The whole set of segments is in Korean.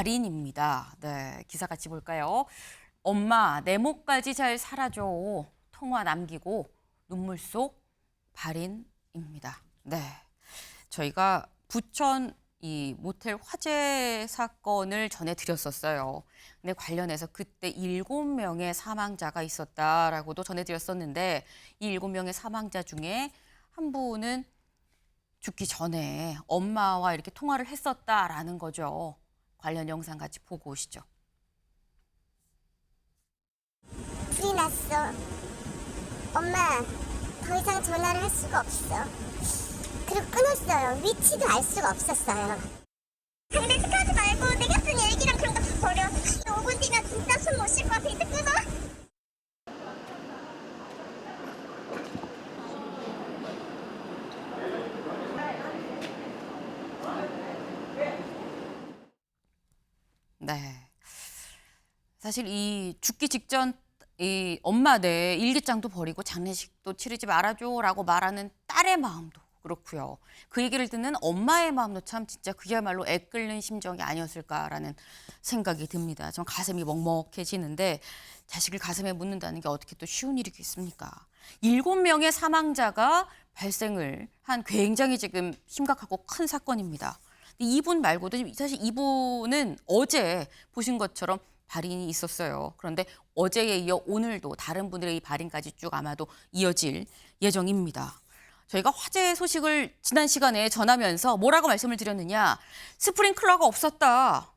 발인입니다. 네, 기사 같이 볼까요? 엄마, 내 목까지 잘 살아줘. 통화 남기고 눈물 속 발인입니다. 네, 저희가 부천 이 모텔 화재 사건을 전해드렸었어요. 근데 관련해서 그때 7명의 사망자가 있었다라고도 전해드렸었는데 이 7명의 사망자 중에 한 분은 죽기 전에 엄마와 이렇게 통화를 했었다라는 거죠. 관련 영상 같이 보고 오시죠. 불이 났어. 엄마, 더 이상 전화를 할 수가 없어. 그리고 끊었어요. 위치도 알 수가 없었어요. 근데 하지 말고 내 곁은 얘기랑 그런 거 버려. 5분 뒤면 진짜 숨 못 쉴 것 같아. 이제 끊어. 네. 사실 이 죽기 직전 이 엄마 내 일기장도 버리고 장례식도 치르지 말아줘라고 말하는 딸의 마음도 그렇고요. 그 얘기를 듣는 엄마의 마음도 참 진짜 그야말로 애끓는 심정이 아니었을까라는 생각이 듭니다. 좀 가슴이 먹먹해지는데 자식을 가슴에 묻는다는 게 어떻게 또 쉬운 일이겠습니까? 7명의 사망자가 발생을 한 굉장히 지금 심각하고 큰 사건입니다. 이분 말고도 사실 이분은 어제 보신 것처럼 발인이 있었어요. 그런데 어제에 이어 오늘도 다른 분들의 이 발인까지 쭉 아마도 이어질 예정입니다. 저희가 화재 소식을 지난 시간에 전하면서 뭐라고 말씀을 드렸느냐. 스프링클러가 없었다.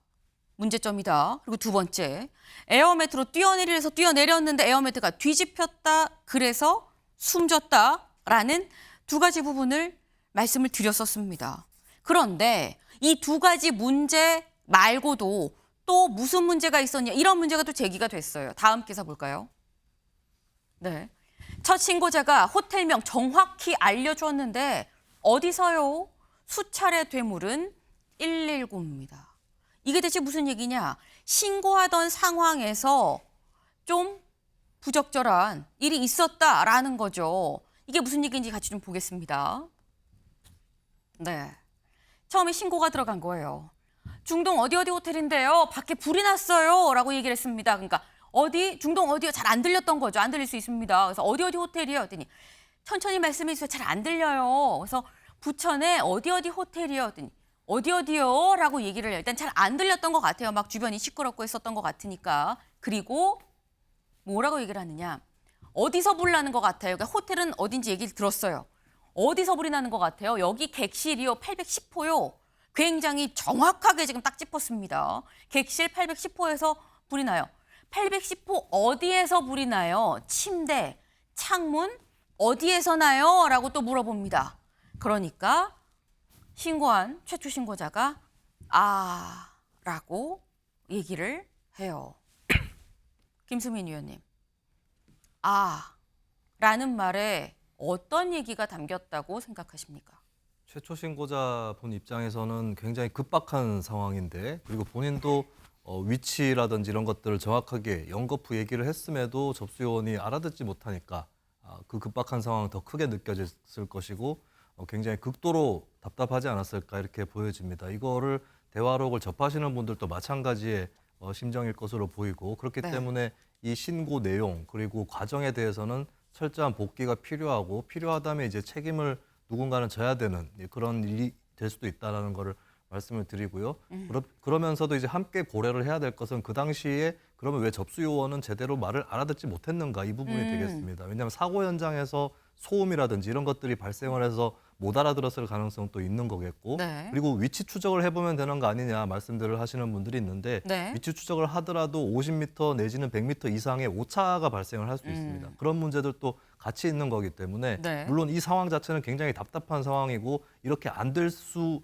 문제점이다. 그리고 두 번째, 에어매트로 뛰어내리래서 뛰어내렸는데 에어매트가 뒤집혔다. 그래서 숨졌다라는 두 가지 부분을 말씀을 드렸었습니다. 그런데 이 두 가지 문제 말고도 또 무슨 문제가 있었냐, 이런 문제가 또 제기가 됐어요. 다음 기사 볼까요? 네. 첫 신고자가 호텔명 정확히 알려주었는데 어디서요? 수차례 되물은 119입니다. 이게 대체 무슨 얘기냐? 신고하던 상황에서 좀 부적절한 일이 있었다라는 거죠. 이게 무슨 얘기인지 같이 좀 보겠습니다. 네. 처음에 신고가 들어간 거예요. 중동 어디 호텔인데요. 밖에 불이 났어요. 라고 얘기를 했습니다. 그러니까 어디, 중동 어디요? 잘 안 들렸던 거죠. 안 들릴 수 있습니다. 그래서 어디 호텔이요? 했더니 천천히 말씀해 주세요. 잘 안 들려요. 그래서 부천에 어디 호텔이요? 했더니 어디요? 라고 얘기를 해요. 일단 잘 안 들렸던 것 같아요. 막 주변이 시끄럽고 했었던 것 같으니까. 그리고 뭐라고 얘기를 하느냐. 어디서 불 나는 것 같아요. 그러니까 호텔은 어딘지 얘기를 들었어요. 어디서 불이 나는 것 같아요? 여기 객실이요. 810호요. 굉장히 정확하게 지금 딱 짚었습니다. 객실 810호에서 불이 나요. 810호 어디에서 불이 나요? 침대, 창문 어디에서 나요? 라고 또 물어봅니다. 그러니까 신고한 최초 신고자가 라고 얘기를 해요. 김수민 의원님, 라는 말에 어떤 얘기가 담겼다고 생각하십니까? 최초 신고자 분 입장에서는 굉장히 급박한 상황인데, 그리고 본인도 위치라든지 이런 것들을 정확하게 연거푸 얘기를 했음에도 접수 요원이 알아듣지 못하니까 그 급박한 상황은 더 크게 느껴졌을 것이고 굉장히 극도로 답답하지 않았을까 이렇게 보여집니다. 이거를 대화록을 접하시는 분들도 마찬가지의 심정일 것으로 보이고, 그렇기 때문에 이 신고 내용 그리고 과정에 대해서는 철저한 복귀가 필요하고, 필요하다면 이제 책임을 누군가는 져야 되는 그런 일이 될 수도 있다는 것을 말씀을 드리고요. 그러면서도 이제 함께 고려를 해야 될 것은 그 당시에 그러면 왜 접수 요원은 제대로 말을 알아듣지 못했는가, 이 부분이 되겠습니다. 왜냐하면 사고 현장에서 소음이라든지 이런 것들이 발생을 해서 못 알아들었을 가능성도 있는 거겠고, 그리고 위치 추적을 해보면 되는 거 아니냐 말씀들을 하시는 분들이 있는데, 위치 추적을 하더라도 50m 내지는 100m 이상의 오차가 발생을 할 수 있습니다. 그런 문제들도 같이 있는 거기 때문에 물론 이 상황 자체는 굉장히 답답한 상황이고 이렇게 안 될 수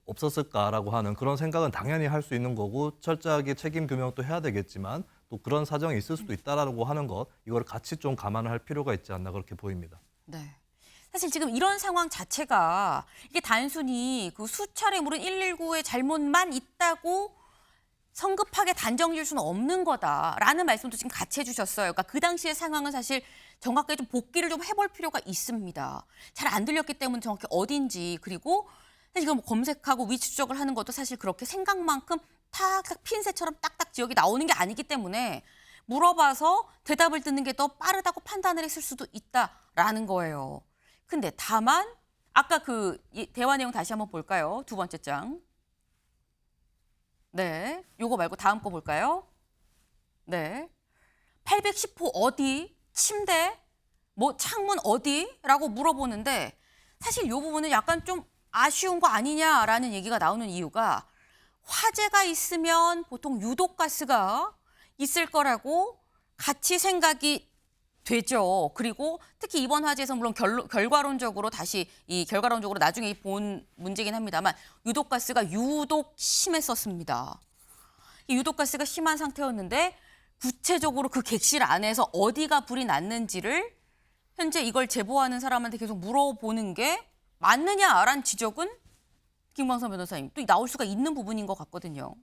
없었을까라고 하는 그런 생각은 당연히 할 수 있는 거고, 철저하게 책임 규명도 해야 되겠지만 또 그런 사정이 있을 수도 있다라고 하는 것, 이걸 같이 좀 감안을 할 필요가 있지 않나 그렇게 보입니다. 네. 사실 지금 이런 상황 자체가 이게 단순히 그 수차례 물은 119의 잘못만 있다고 성급하게 단정 지을 수는 없는 거다라는 말씀도 지금 같이 해주셨어요. 그러니까 그 당시의 상황은 사실 정확하게 좀 복기를 좀 해볼 필요가 있습니다. 잘 안 들렸기 때문에 정확히 어딘지, 그리고 사실 이거 뭐 검색하고 위치 추적을 하는 것도 사실 그렇게 생각만큼 탁탁 핀셋처럼 딱딱 지역이 나오는 게 아니기 때문에 물어봐서 대답을 듣는 게 더 빠르다고 판단을 했을 수도 있다라는 거예요. 근데 다만 아까 대화 내용 다시 한번 볼까요? 두 번째 장. 네, 요거 말고 다음 거 볼까요? 네, 810호 어디? 침대? 뭐 창문 어디?라고 물어보는데 사실 이 부분은 약간 좀 아쉬운 거 아니냐라는 얘기가 나오는 이유가 화재가 있으면 보통 유독가스가 있을 거라고 같이 생각이 되죠. 그리고 특히 이번 화재에서 물론 결과론적으로 결과론적으로 나중에 본 문제긴 합니다만 유독가스가 유독 심했었습니다. 이 유독가스가 심한 상태였는데 구체적으로 그 객실 안에서 어디가 불이 났는지를 현재 이걸 제보하는 사람한테 계속 물어보는 게 맞느냐라는 지적은 김광선 변호사님 또 나올 수가 있는 부분인 것 같거든요.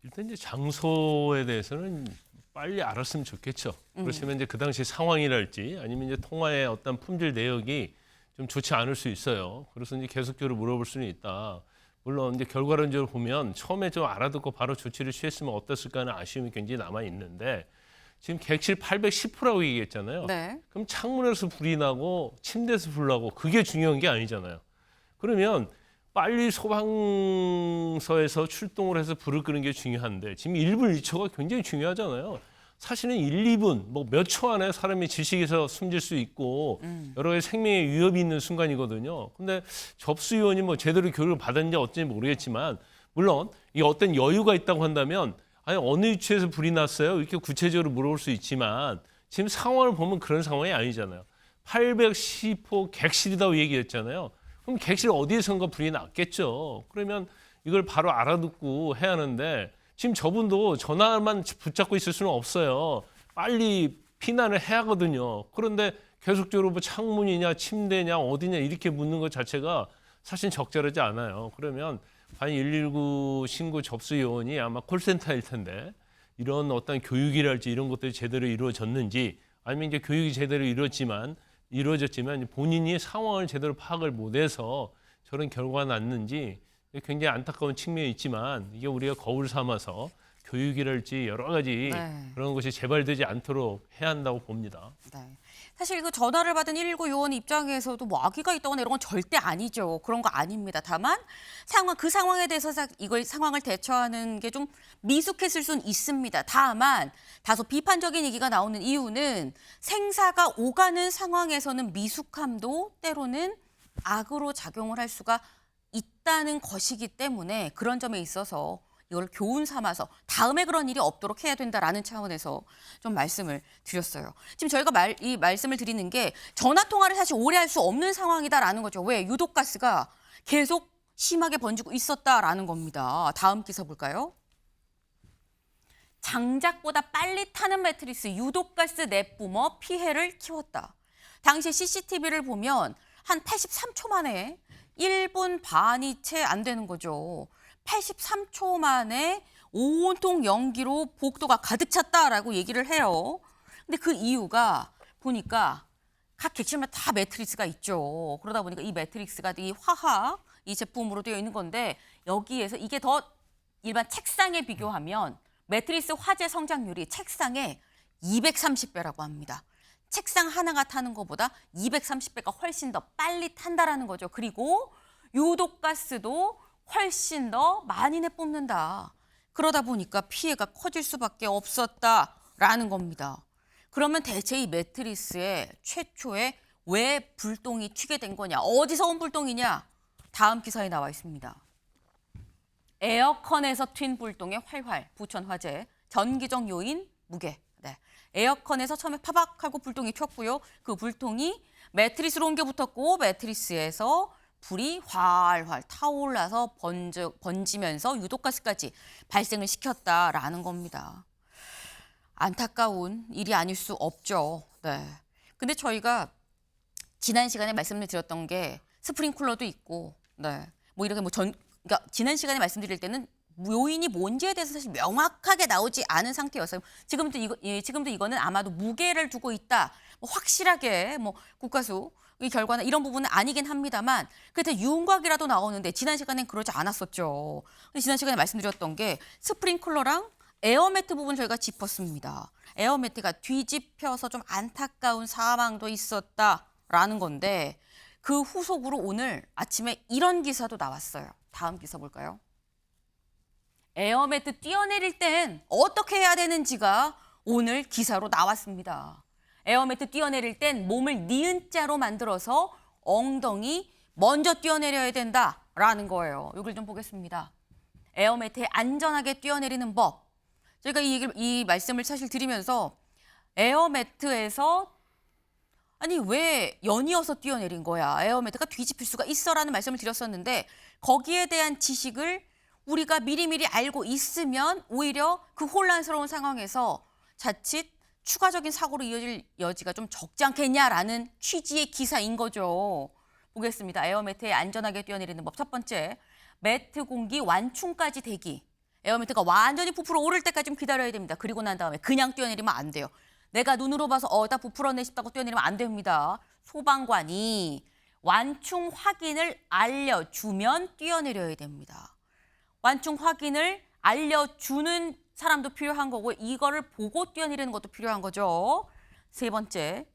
일단 이제 장소에 대해서는 빨리 알았으면 좋겠죠. 그렇지만 이제 그 당시 상황이랄지 아니면 이제 통화의 어떤 품질 내역이 좀 좋지 않을 수 있어요. 그래서 이제 계속적으로 물어볼 수는 있다. 물론 이제 결과론적으로 보면 처음에 좀 알아듣고 바로 조치를 취했으면 어땠을까 하는 아쉬움이 굉장히 남아 있는데 지금 객실 810호라고 얘기했잖아요. 네. 그럼 창문에서 불이 나고 침대에서 불 나고 그게 중요한 게 아니잖아요. 그러면 빨리 소방서에서 출동을 해서 불을 끄는 게 중요한데 지금 1분 1초가 굉장히 중요하잖아요. 사실은 1, 2분, 뭐 몇 초 안에 사람이 질식해서 숨질 수 있고 여러 가지 생명에 위협이 있는 순간이거든요. 근데 접수위원이 뭐 제대로 교육을 받았는지 어쩐지 모르겠지만 물론 이 어떤 여유가 있다고 한다면 아니 어느 위치에서 불이 났어요? 이렇게 구체적으로 물어볼 수 있지만 지금 상황을 보면 그런 상황이 아니잖아요. 810호 객실이라고 얘기했잖아요. 그럼 객실 어디에선가 불이 났겠죠. 그러면 이걸 바로 알아듣고 해야 하는데 지금 저분도 전화만 붙잡고 있을 수는 없어요. 빨리 피난을 해야 하거든요. 그런데 계속적으로 뭐 창문이냐 침대냐 어디냐 이렇게 묻는 것 자체가 사실 적절하지 않아요. 그러면 과연 119 신고 접수 요원이 아마 콜센터일 텐데 이런 어떤 교육이랄지 이런 것들이 제대로 이루어졌는지 아니면 이제 교육이 제대로 이루어졌지만 본인이 상황을 제대로 파악을 못해서 저런 결과가 났는지 굉장히 안타까운 측면이 있지만 이게 우리가 거울 삼아서 교육이랄지 여러 가지 네. 그런 것이 재발되지 않도록 해야 한다고 봅니다. 네. 사실 그 전화를 받은 119 요원 입장에서도 뭐 악의가 있다거나 이런 건 절대 아니죠. 그런 거 아닙니다. 다만 그 상황에 대해서 이걸 상황을 대처하는 게 좀 미숙했을 수는 있습니다. 다만 다소 비판적인 얘기가 나오는 이유는 생사가 오가는 상황에서는 미숙함도 때로는 악으로 작용을 할 수가 있다는 것이기 때문에 그런 점에 있어서 이걸 교훈 삼아서 다음에 그런 일이 없도록 해야 된다라는 차원에서 좀 말씀을 드렸어요. 지금 저희가 이 말씀을 드리는 게 전화 통화를 사실 오래 할 수 없는 상황이다라는 거죠. 왜? 유독가스가 계속 심하게 번지고 있었다라는 겁니다. 다음 기사 볼까요? 장작보다 빨리 타는 매트리스 유독가스 내뿜어 피해를 키웠다. 당시 CCTV를 보면 한 83초 만에 1분 반이 채 안 되는 거죠. 83초 만에 온통 연기로 복도가 가득 찼다라고 얘기를 해요. 근데 그 이유가 보니까 각 객실마다 다 매트리스가 있죠. 그러다 보니까 이 매트리스가 이 화학 이 제품으로 되어 있는 건데 여기에서 이게 더 일반 책상에 비교하면 매트리스 화재 성장률이 책상의 230배라고 합니다. 책상 하나가 타는 것보다 230배가 훨씬 더 빨리 탄다라는 거죠. 그리고 유독가스도 훨씬 더 많이 내뿜는다. 그러다 보니까 피해가 커질 수밖에 없었다라는 겁니다. 그러면 대체 이 매트리스에 최초에 왜 불똥이 튀게 된 거냐? 어디서 온 불똥이냐? 다음 기사에 나와 있습니다. 에어컨에서 튄 불똥의 활활, 부천 화재, 전기적 요인 무게. 네. 에어컨에서 처음에 파박하고 불똥이 튀었고요. 그 불똥이 매트리스로 옮겨 붙었고 매트리스에서 불이 활활 타올라서 번지면서 유독가스까지 발생을 시켰다라는 겁니다. 안타까운 일이 아닐 수 없죠. 네. 근데 저희가 지난 시간에 말씀을 드렸던 게 스프링쿨러도 있고, 네. 뭐 이렇게 그러니까 지난 시간에 말씀드릴 때는 요인이 뭔지에 대해서 사실 명확하게 나오지 않은 상태였어요. 지금도 이거는 아마도 무게를 두고 있다. 뭐 확실하게 뭐 국가수 이 결과는 이런 부분은 아니긴 합니다만 그때 윤곽이라도 나오는데 지난 시간엔 그러지 않았었죠. 근데 지난 시간에 말씀드렸던 게 스프링클러랑 에어매트 부분 저희가 짚었습니다. 에어매트가 뒤집혀서 좀 안타까운 사망도 있었다라는 건데 그 후속으로 오늘 아침에 이런 기사도 나왔어요. 다음 기사 볼까요? 에어매트 뛰어내릴 땐 어떻게 해야 되는지가 오늘 기사로 나왔습니다. 에어매트 뛰어내릴 땐 몸을 니은자로 만들어서 엉덩이 먼저 뛰어내려야 된다라는 거예요. 이걸 좀 보겠습니다. 에어매트에 안전하게 뛰어내리는 법. 저희가 이 말씀을 사실 드리면서 에어매트에서 아니 왜 연이어서 뛰어내린 거야? 에어매트가 뒤집힐 수가 있어라는 말씀을 드렸었는데 거기에 대한 지식을 우리가 미리미리 알고 있으면 오히려 그 혼란스러운 상황에서 자칫 추가적인 사고로 이어질 여지가 좀 적지 않겠냐라는 취지의 기사인 거죠. 보겠습니다. 에어매트에 안전하게 뛰어내리는 법. 첫 번째, 매트 공기 완충까지 대기. 에어매트가 완전히 부풀어 오를 때까지 좀 기다려야 됩니다. 그리고 난 다음에 그냥 뛰어내리면 안 돼요. 내가 눈으로 봐서 나 부풀었네 싶다고 뛰어내리면 안 됩니다. 소방관이 완충 확인을 알려주면 뛰어내려야 됩니다. 완충 확인을 알려주는 사람도 필요한 거고 이거를 보고 뛰어내리는 것도 필요한 거죠. 세 번째,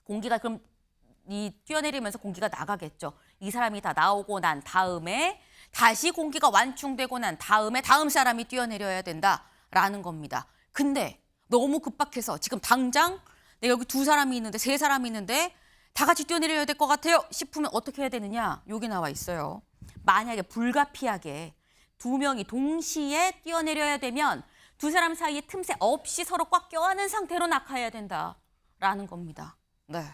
공기가 그럼 뛰어내리면서 공기가 나가겠죠. 이 사람이 다 나오고 난 다음에 다시 공기가 완충되고 난 다음에 다음 사람이 뛰어내려야 된다라는 겁니다. 근데 너무 급박해서 지금 당장 내가 여기 두 사람이 있는데 세 사람이 있는데 다 같이 뛰어내려야 될 것 같아요 싶으면 어떻게 해야 되느냐? 여기 나와 있어요. 만약에 불가피하게 두 명이 동시에 뛰어내려야 되면 두 사람 사이에 틈새 없이 서로 꽉 껴안은 상태로 낙하해야 된다라는 겁니다. 네.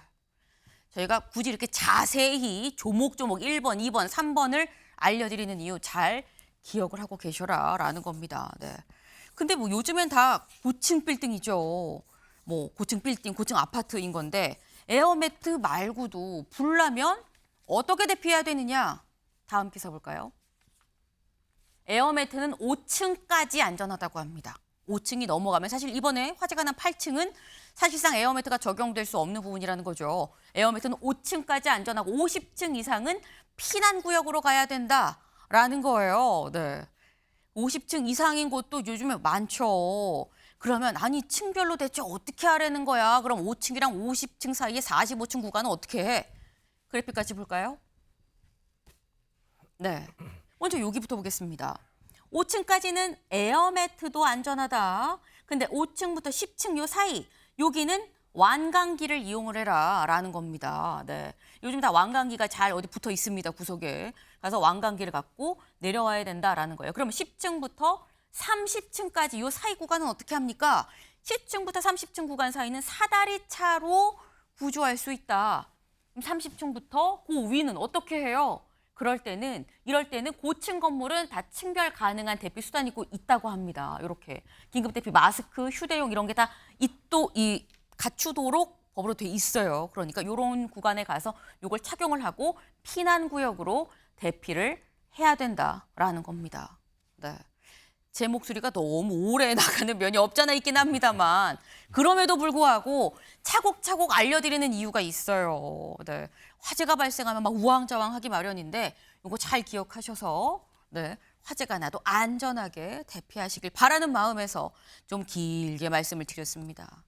저희가 굳이 이렇게 자세히 조목조목 1번, 2번, 3번을 알려드리는 이유 잘 기억을 하고 계셔라라는 겁니다. 네. 근데 뭐 요즘엔 다 고층 빌딩이죠. 뭐 고층 빌딩, 고층 아파트인 건데 에어매트 말고도 불 나면 어떻게 대피해야 되느냐? 다음 기사 볼까요? 에어매트는 5층까지 안전하다고 합니다. 5층이 넘어가면 사실 이번에 화재가 난 8층은 사실상 에어매트가 적용될 수 없는 부분이라는 거죠. 에어매트는 5층까지 안전하고 50층 이상은 피난구역으로 가야 된다라는 거예요. 네. 50층 이상인 곳도 요즘에 많죠. 그러면 아니 층별로 대체 어떻게 하라는 거야? 그럼 5층이랑 50층 사이에 45층 구간은 어떻게 해? 그래픽 같이 볼까요? 네. 먼저 여기부터 보겠습니다. 5층까지는 에어매트도 안전하다. 근데 5층부터 10층 요 사이 여기는 완강기를 이용을 해라 라는 겁니다. 네. 요즘 다 완강기가 잘 어디 붙어 있습니다. 구석에. 가서 완강기를 갖고 내려와야 된다라는 거예요. 그러면 10층부터 30층까지 요 사이 구간은 어떻게 합니까? 10층부터 30층 구간 사이는 사다리 차로 구조할 수 있다. 그럼 30층부터 그 위는 어떻게 해요? 이럴 때는 고층 건물은 다 층별 가능한 대피 수단이 있다고 합니다. 이렇게 긴급 대피 마스크, 휴대용 이런 게 다 갖추도록 법으로 돼 있어요. 그러니까 이런 구간에 가서 이걸 착용을 하고 피난 구역으로 대피를 해야 된다라는 겁니다. 네. 제 목소리가 너무 오래 나가는 면이 없잖아 있긴 합니다만 그럼에도 불구하고 차곡차곡 알려드리는 이유가 있어요. 네. 화재가 발생하면 막 우왕좌왕하기 마련인데 이거 잘 기억하셔서 네. 화재가 나도 안전하게 대피하시길 바라는 마음에서 좀 길게 말씀을 드렸습니다.